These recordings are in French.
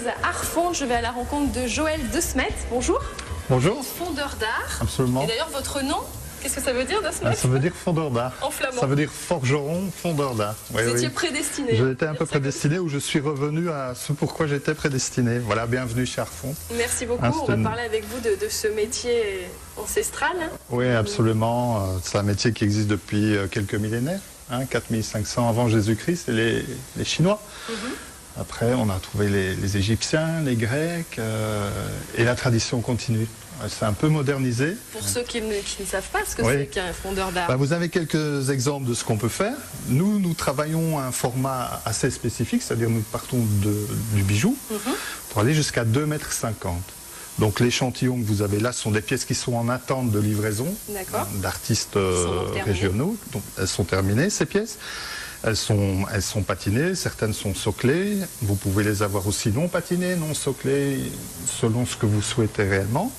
à Arfond. Je vais à la rencontre de Joël De Smet. Bonjour. Bonjour. Fondeur d'art. Absolument. Et d'ailleurs, votre nom, qu'est-ce que ça veut dire, De Smet? Ça veut dire fondeur d'art. En flamand. Ça veut dire forgeron, fondeur d'art. Vous étiez prédestiné. J'étais un peu prédestiné, ou je suis revenu à ce pourquoi j'étais prédestiné. Voilà, bienvenue chez Arfond. Merci beaucoup. On va parler avec vous de ce métier ancestral. Oui, absolument. C'est un métier qui existe depuis quelques millénaires. 4500 avant Jésus-Christ, c'est les Chinois. Après, on a trouvé les Égyptiens, les Grecs, et la tradition continue. C'est un peu modernisé. Pour ceux qui ne savent pas ce que c'est qu'un fondeur d'art. Vous avez quelques exemples de ce qu'on peut faire. Nous travaillons un format assez spécifique, c'est-à-dire nous partons du bijou pour aller jusqu'à 2,50 m. Donc l'échantillon que vous avez là sont des pièces qui sont en attente de livraison d'artistes régionaux. Donc elles sont terminées, ces pièces. Elles sont patinées, certaines sont soclées. Vous pouvez les avoir aussi non patinées, non soclées, selon ce que vous souhaitez réellement.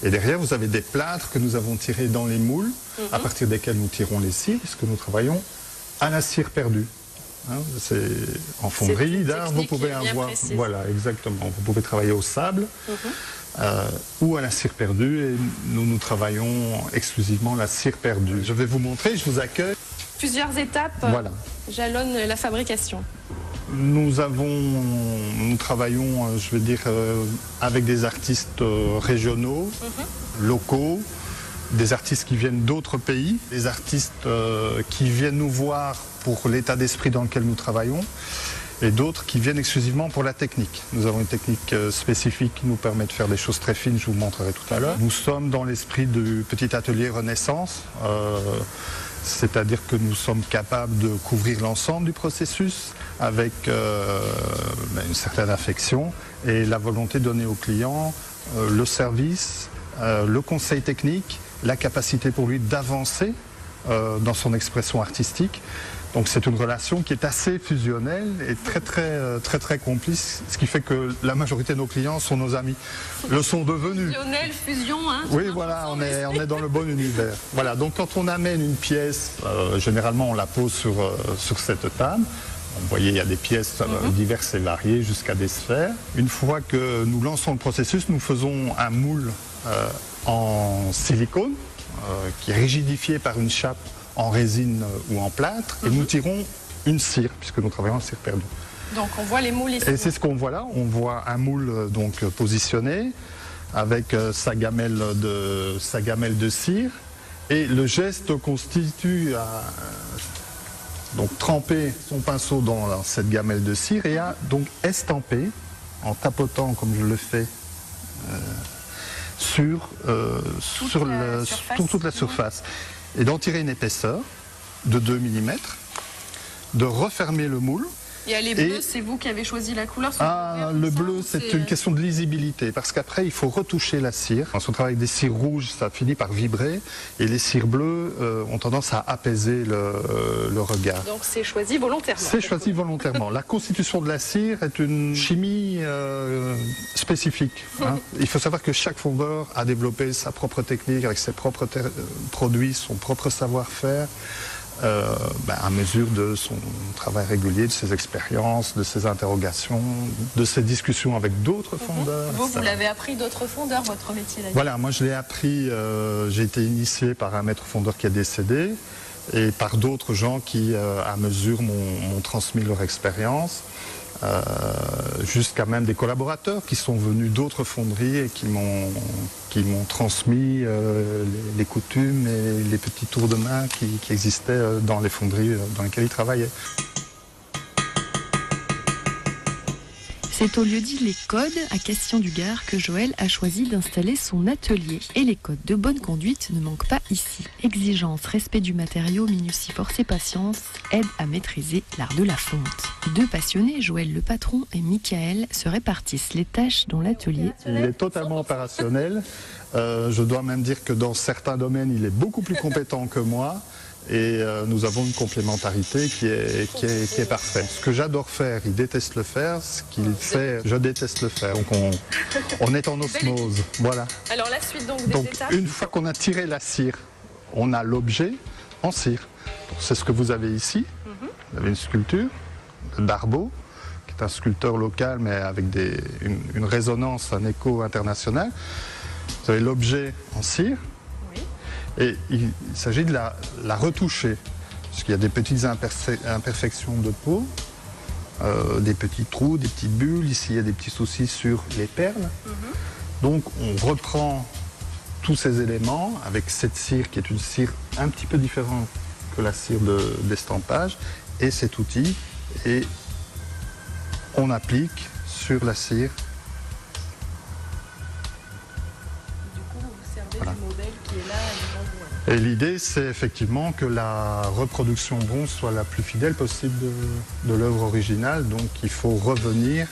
Et derrière, vous avez des plâtres que nous avons tirés dans les moules, à partir desquels nous tirons les cires, puisque nous travaillons à la cire perdue. C'est en fonderie d'art, vous pouvez avoir... Voilà, exactement. Vous pouvez travailler au sable ou à la cire perdue, et nous travaillons exclusivement la cire perdue. Je vais vous montrer, je vous accueille. Plusieurs étapes jalonnent la fabrication. Nous travaillons, je vais dire, avec des artistes régionaux, locaux, des artistes qui viennent d'autres pays, des artistes qui viennent nous voir pour l'état d'esprit dans lequel nous travaillons, et d'autres qui viennent exclusivement pour la technique. Nous avons une technique spécifique qui nous permet de faire des choses très fines, je vous montrerai tout à l'heure. Nous sommes dans l'esprit du petit atelier Renaissance, c'est-à-dire que nous sommes capables de couvrir l'ensemble du processus avec une certaine affection et la volonté de donner au client le service, le conseil technique, la capacité pour lui d'avancer dans son expression artistique. Donc c'est une relation qui est assez fusionnelle et très complice, ce qui fait que la majorité de nos clients sont nos amis, le sont devenus. Fusionnel, fusion, Oui, voilà, on est dans le bon univers. Voilà, donc quand on amène une pièce, généralement on la pose sur cette table. Vous voyez, il y a des pièces diverses et variées jusqu'à des sphères. Une fois que nous lançons le processus, nous faisons un moule en silicone qui est rigidifié par une chape en résine ou en plâtre, et nous tirons une cire, puisque nous travaillons en cire perdue. Donc on voit les moules ici. Et c'est ce qu'on voit là, on voit un moule donc positionné, avec sa gamelle de cire, et le geste constitue à tremper son pinceau dans cette gamelle de cire, et à donc estamper, en tapotant comme je le fais, sur toute la surface. Et d'en tirer une épaisseur de 2 mm, de refermer le moule. Et les bleus, c'est vous qui avez choisi la couleur? Le bleu, c'est une question de lisibilité, parce qu'après, il faut retoucher la cire. Quand on travaille avec des cires rouges, ça finit par vibrer, et les cires bleues ont tendance à apaiser le regard. Donc c'est choisi volontairement? C'est choisi volontairement. La constitution de la cire est une chimie spécifique. Il faut savoir que chaque fondeur a développé sa propre technique, avec ses propres produits, son propre savoir-faire. À mesure de son travail régulier, de ses expériences, de ses interrogations, de ses discussions avec d'autres fondeurs. Vous l'avez appris d'autres fondeurs, votre métier là? Voilà, moi je l'ai appris, j'ai été initié par un maître fondeur qui est décédé, et par d'autres gens qui, à mesure, m'ont transmis leur expérience. Jusqu'à même des collaborateurs qui sont venus d'autres fonderies et qui m'ont transmis les coutumes et les petits tours de main qui existaient dans les fonderies dans lesquelles ils travaillaient. C'est au lieu-dit Les Codes, à Castillon-du-Gard, que Joël a choisi d'installer son atelier. Et les codes de bonne conduite ne manquent pas ici. Exigence, respect du matériau, minutie, force et patience aident à maîtriser l'art de la fonte. Deux passionnés, Joël le patron et Michael, se répartissent les tâches dans l'atelier. Il est totalement opérationnel. Je dois même dire que dans certains domaines, il est beaucoup plus compétent que moi. Et nous avons une complémentarité qui est parfaite. Ce que j'adore faire, il déteste le faire. Ce qu'il fait, je déteste le faire. Donc on est en osmose. Voilà. Alors la suite des étapes. Une fois qu'on a tiré la cire, on a l'objet en cire. C'est ce que vous avez ici. Vous avez une sculpture d'Arbaud, qui est un sculpteur local, mais avec une résonance, un écho international. Vous avez l'objet en cire, Oui. et il s'agit de la retoucher, parce qu'il y a des petites imperfections de peau, des petits trous, des petites bulles. Ici, il y a des petits soucis sur les perles. Donc, on reprend tous ces éléments avec cette cire qui est une cire un petit peu différente que la cire d'estampage et cet outil, et on applique sur la cire. Du coup, vous vous servez Voilà. du modèle qui est là devant vous. Et l'idée, c'est effectivement que la reproduction bronze soit la plus fidèle possible de l'œuvre originale. Donc, il faut revenir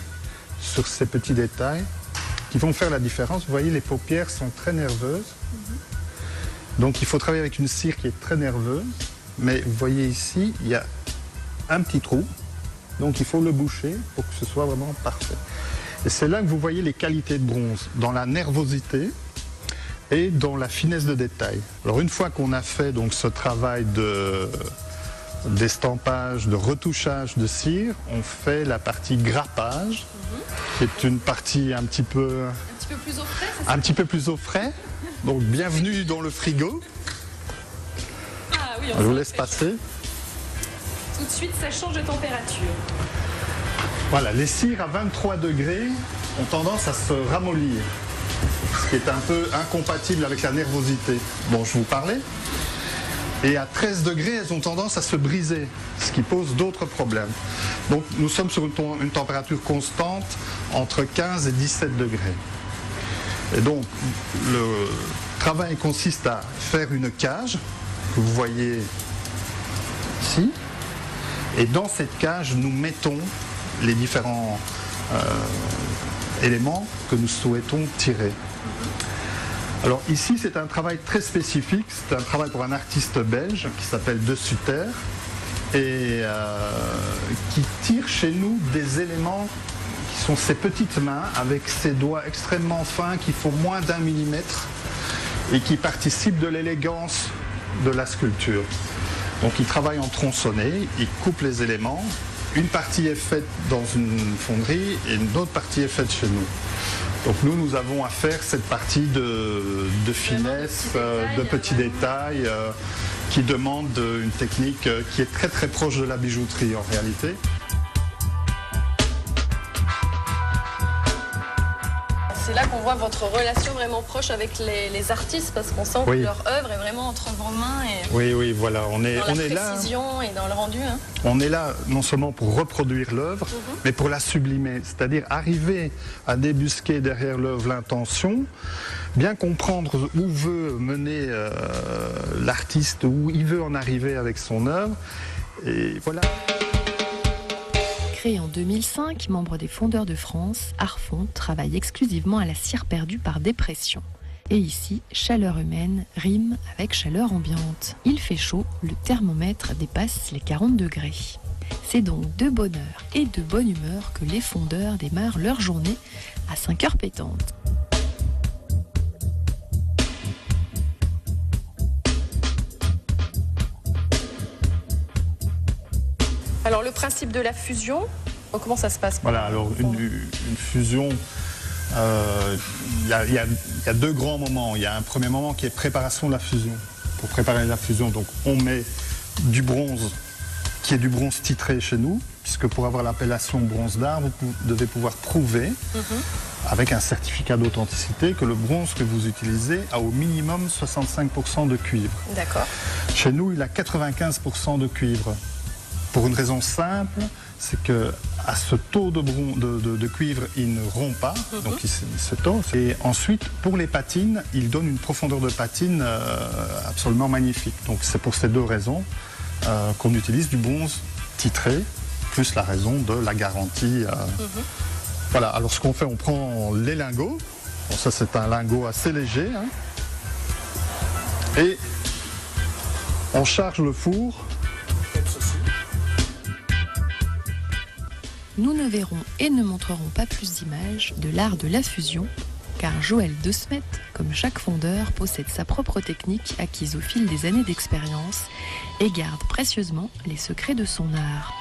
sur ces petits détails qui vont faire la différence. Vous voyez, les paupières sont très nerveuses. Donc, il faut travailler avec une cire qui est très nerveuse. Mais vous voyez ici, il y a un petit trou. Donc, il faut le boucher pour que ce soit vraiment parfait. Et c'est là que vous voyez les qualités de bronze, dans la nervosité et dans la finesse de détail. Alors, une fois qu'on a fait donc ce travail d'estampage, de retouchage de cire, on fait la partie grappage, qui est une partie un petit peu plus au frais, c'est ça? un petit peu plus au frais. Donc, bienvenue dans le frigo. Ah oui, Je vous laisse passer. Tout de suite, ça change de température. Voilà, les cires à 23 degrés ont tendance à se ramollir, ce qui est un peu incompatible avec la nervosité dont je vous parlais. Et à 13 degrés, elles ont tendance à se briser, ce qui pose d'autres problèmes. Donc nous sommes sur une température constante entre 15 et 17 degrés. Et donc le travail consiste à faire une cage, que vous voyez ici. Et dans cette cage, nous mettons les différents éléments que nous souhaitons tirer. Alors ici, c'est un travail très spécifique. C'est un travail pour un artiste belge qui s'appelle De Sutter et qui tire chez nous des éléments qui sont ses petites mains avec ses doigts extrêmement fins qui font moins d'1 millimètre et qui participent de l'élégance de la sculpture. Donc il travaille en tronçonné, il coupe les éléments. Une partie est faite dans une fonderie et une autre partie est faite chez nous. Donc nous avons à faire cette partie de finesse, de petits détails, qui demande une technique qui est très très proche de la bijouterie en réalité. C'est là qu'on voit votre relation vraiment proche avec les artistes, parce qu'on sent Oui. que leur œuvre est vraiment entre vos mains et Oui, voilà, on est dans la là. précision et dans le rendu. Hein. On est là non seulement pour reproduire l'œuvre, mais pour la sublimer, c'est-à-dire arriver à débusquer derrière l'œuvre l'intention, bien comprendre où veut mener l'artiste, où il veut en arriver avec son œuvre, et voilà. Créé en 2005, membre des Fondeurs de France, Arfond travaille exclusivement à la cire perdue par dépression. Et ici, chaleur humaine rime avec chaleur ambiante. Il fait chaud, le thermomètre dépasse les 40 degrés. C'est donc de bonheur et de bonne humeur que les fondeurs démarrent leur journée à 5 heures pétantes. Alors le principe de la fusion, comment ça se passe? Voilà, alors une fusion, il y a deux grands moments. Il y a un premier moment qui est préparation de la fusion. Pour préparer la fusion, donc on met du bronze, qui est du bronze titré chez nous, puisque pour avoir l'appellation bronze d'art, vous devez pouvoir prouver, avec un certificat d'authenticité, que le bronze que vous utilisez a au minimum 65% de cuivre. D'accord. Chez nous, il a 95% de cuivre. Pour une raison simple, c'est que à ce taux de cuivre, il ne rompt pas, donc il se torse. Et ensuite, pour les patines, il donne une profondeur de patine absolument magnifique. Donc c'est pour ces deux raisons qu'on utilise du bronze titré, plus la raison de la garantie. Voilà, alors ce qu'on fait, on prend les lingots. Bon, ça c'est un lingot assez léger. Hein, et on charge le four. Nous ne verrons et ne montrerons pas plus d'images de l'art de la fusion, car Joël De Smet, comme chaque fondeur, possède sa propre technique acquise au fil des années d'expérience et garde précieusement les secrets de son art.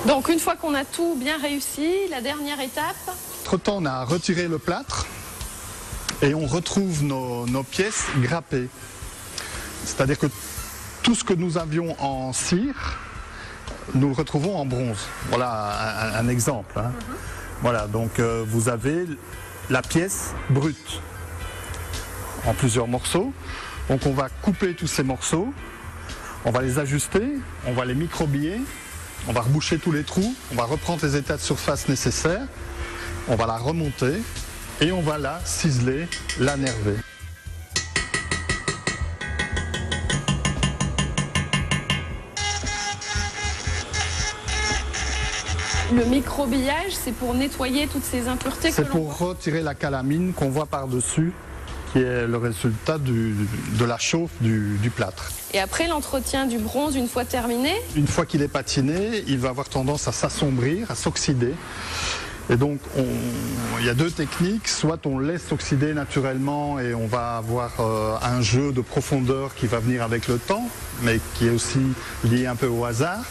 Donc une fois qu'on a tout bien réussi, la dernière étape. Entre-temps, on a retiré le plâtre et on retrouve nos pièces grappées. C'est-à-dire que tout ce que nous avions en cire, nous le retrouvons en bronze. Voilà un exemple. Hein. Voilà, donc vous avez la pièce brute en plusieurs morceaux. Donc on va couper tous ces morceaux, on va les ajuster, on va les microbiller, on va reboucher tous les trous, on va reprendre les états de surface nécessaires, on va la remonter et on va la ciseler, la nerver. Le microbillage, c'est pour nettoyer toutes ces impuretés que C'est l'on pour voit. retirer la calamine qu'on voit par-dessus, qui est le résultat de la chauffe du plâtre. Et après l'entretien du bronze, une fois terminé, Une fois qu'il est patiné, il va avoir tendance à s'assombrir, à s'oxyder. Et donc, il y a deux techniques. Soit on laisse s'oxyder naturellement et on va avoir un jeu de profondeur qui va venir avec le temps, mais qui est aussi lié un peu au hasard.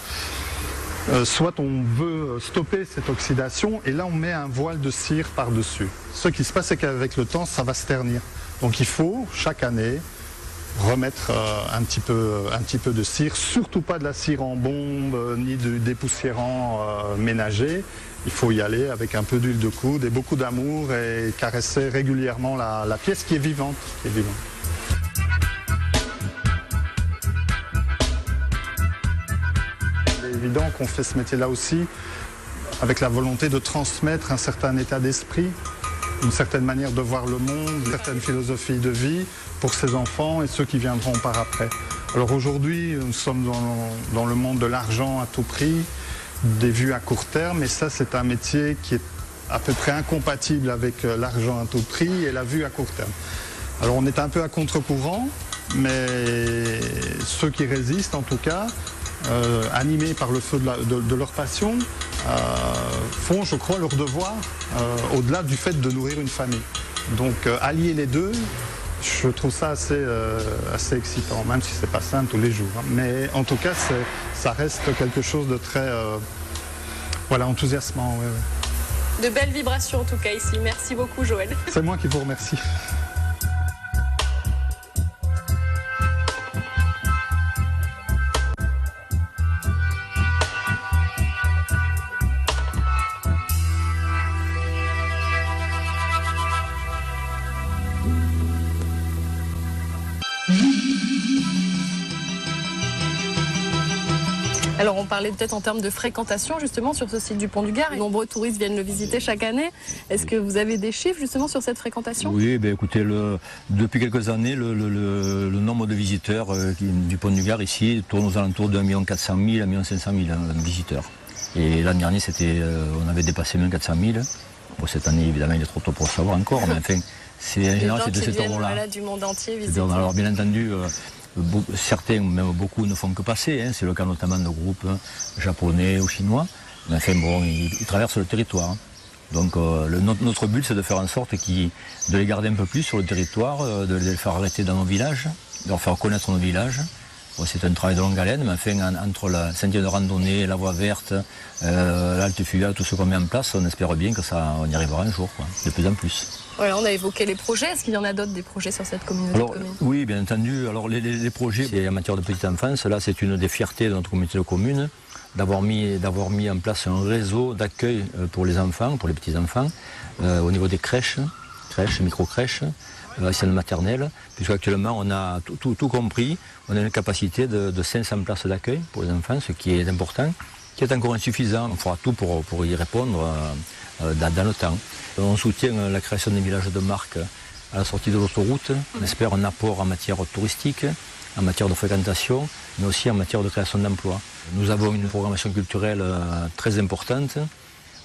Soit on veut stopper cette oxydation et là on met un voile de cire par-dessus. Ce qui se passe, c'est qu'avec le temps, ça va se ternir. Donc il faut, chaque année, remettre un petit peu de cire, surtout pas de la cire en bombe, ni du dépoussiérant ménager. Il faut y aller avec un peu d'huile de coude et beaucoup d'amour et caresser régulièrement la pièce qui est vivante. C'est évident qu'on fait ce métier-là aussi avec la volonté de transmettre un certain état d'esprit, une certaine manière de voir le monde, une certaine philosophie de vie pour ses enfants et ceux qui viendront par après. Alors aujourd'hui, nous sommes dans le monde de l'argent à tout prix, des vues à court terme, et ça c'est un métier qui est à peu près incompatible avec l'argent à tout prix et la vue à court terme. Alors on est un peu à contre-courant, mais ceux qui résistent en tout cas, animés par le feu de leur passion, font, je crois, leur devoir au-delà du fait de nourrir une famille. Donc allier les deux, je trouve ça assez excitant, même si c'est pas simple tous les jours. Hein. Mais en tout cas, ça reste quelque chose de très enthousiasmant. Ouais. de belles vibrations en tout cas ici. Merci beaucoup Joël. C'est moi qui vous remercie. Alors on parlait peut-être en termes de fréquentation justement sur ce site du Pont du Gard. De nombreux touristes viennent le visiter chaque année. Est-ce que vous avez des chiffres justement sur cette fréquentation? Oui, écoutez, depuis quelques années, le nombre de visiteurs du Pont du Gard ici tourne aux alentours de 1 400 000 à 1 500 000 visiteurs. Et l'an dernier, on avait dépassé 1 400 000. Bon, cette année, évidemment, il est trop tôt pour le savoir encore, mais enfin, en général, c'est de cet ordre-là. Voilà, du monde entier visiter. Alors bien entendu, certains, même beaucoup, ne font que passer. Hein. C'est le cas notamment de groupes japonais ou chinois. Mais enfin, bon, ils traversent le territoire. Donc notre but, c'est de faire en sorte de les garder un peu plus sur le territoire, de les faire arrêter dans nos villages, de leur faire connaître nos villages. Bon, c'est un travail de longue haleine, mais enfin, entre la sentier de randonnée, la voie verte, l'halte fluviale, tout ce qu'on met en place, on espère bien on y arrivera un jour, quoi, de plus en plus. Voilà, on a évoqué les projets. Est-ce qu'il y en a d'autres, des projets sur cette communauté de communes? Oui, bien entendu. Alors les projets, c'est en matière de petite enfance. Là, c'est une des fiertés de notre communauté de communes, d'avoir mis en place un réseau d'accueil pour les enfants, pour les petits-enfants, au niveau des crèches, micro-crèches, anciennes maternelles, puisque actuellement on a tout compris, on a une capacité de 500 places d'accueil pour les enfants, ce qui est important, qui est encore insuffisant. On fera tout pour y répondre dans le temps. On soutient la création des villages de marque à la sortie de l'autoroute. On espère un apport en matière touristique, en matière de fréquentation, mais aussi en matière de création d'emplois. Nous avons une programmation culturelle très importante,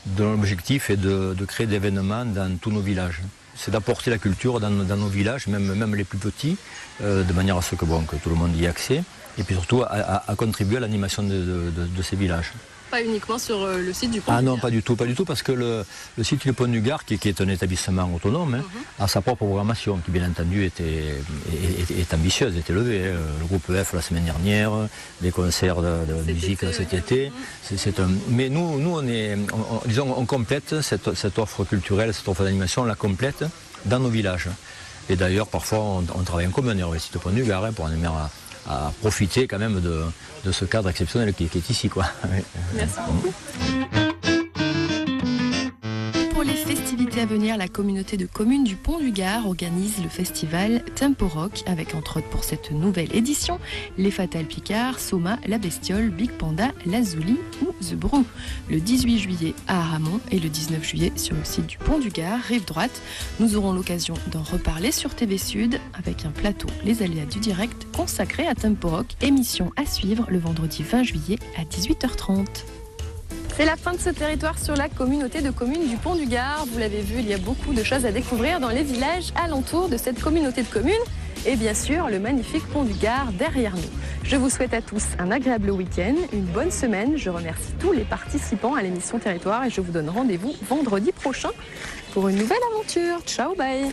dont l'objectif est de créer des événements dans tous nos villages. C'est d'apporter la culture dans nos villages, même les plus petits, de manière à ce que tout le monde y ait accès, et puis surtout à contribuer à l'animation de ces villages. Pas uniquement sur le site du Pont du Non, Gard. pas du tout, parce que le site du Pont du Gard, qui est un établissement autonome, a sa propre programmation, qui bien entendu est ambitieuse, est élevée. Le groupe F la semaine dernière, des concerts de musique cet été. Mais nous, on complète cette offre culturelle, cette offre d'animation, on la complète dans nos villages. Et d'ailleurs, parfois, on travaille en commun avec le site du Pont du Gard pour animer à profiter quand même de ce cadre exceptionnel qui est ici, quoi. Merci beaucoup. Pour les festivités à venir, la communauté de communes du Pont du Gard organise le festival Tempo Rock avec entre autres pour cette nouvelle édition les Fatales Picard, Soma, La Bestiole, Big Panda, Lazuli ou The Brew. Le 18 juillet à Aramon et le 19 juillet sur le site du Pont du Gard, rive droite. Nous aurons l'occasion d'en reparler sur TV Sud avec un plateau Les Aléas du Direct consacré à Tempo Rock, émission à suivre le vendredi 20 juillet à 18h30. C'est la fin de ce territoire sur la communauté de communes du Pont du Gard. Vous l'avez vu, il y a beaucoup de choses à découvrir dans les villages alentours de cette communauté de communes. Et bien sûr, le magnifique Pont du Gard derrière nous. Je vous souhaite à tous un agréable week-end, une bonne semaine. Je remercie tous les participants à l'émission Territoire et je vous donne rendez-vous vendredi prochain pour une nouvelle aventure. Ciao, bye!